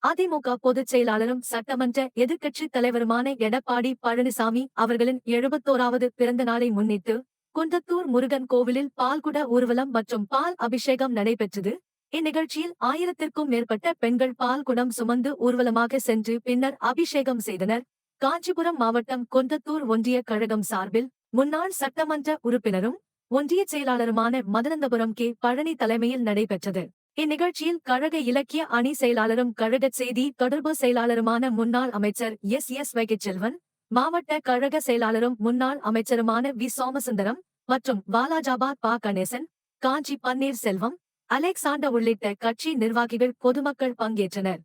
அதிமுக பொதுச் செயலாளரும் சட்டமன்ற எதிர்க்கட்சித் தலைவருமான எடப்பாடி பழனிசாமி அவர்களின் 71வது பிறந்த நாளை முன்னிட்டு குன்றத்தூர் முருகன் கோவிலில் பால்குட ஊர்வலம் மற்றும் பால் அபிஷேகம் நடைபெற்றது. இந்நிகழ்ச்சியில் 1000த்திற்கும் மேற்பட்ட பெண்கள் பால்குடம் சுமந்து ஊர்வலமாக சென்று பின்னர் அபிஷேகம் செய்தனர். காஞ்சிபுரம் மாவட்டம் குன்றத்தூர் ஒன்றிய கழகம் சார்பில் முன்னாள் சட்டமன்ற உறுப்பினரும் ஒன்றியச் செயலாளருமான மதனந்தபுரம் கே. பழனி தலைமையில் நடைபெற்றது. இந்நிகழ்ச்சியில் கழக இலக்கிய அணி செயலாளரும் கழக செய்தி தொடர்பு செயலாளருமான முன்னாள் அமைச்சர் எஸ். வைகைச்செல்வன், மாவட்ட கழக செயலாளரும் முன்னாள் அமைச்சருமான வி. சோமசுந்தரம் மற்றும் வாலாஜாபாத் பா. கணேசன், காஞ்சி பன்னீர் செல்வம், அலெக்சாண்டர் உள்ளிட்ட கட்சி நிர்வாகிகள் பொதுமக்கள் பங்கேற்றனர்.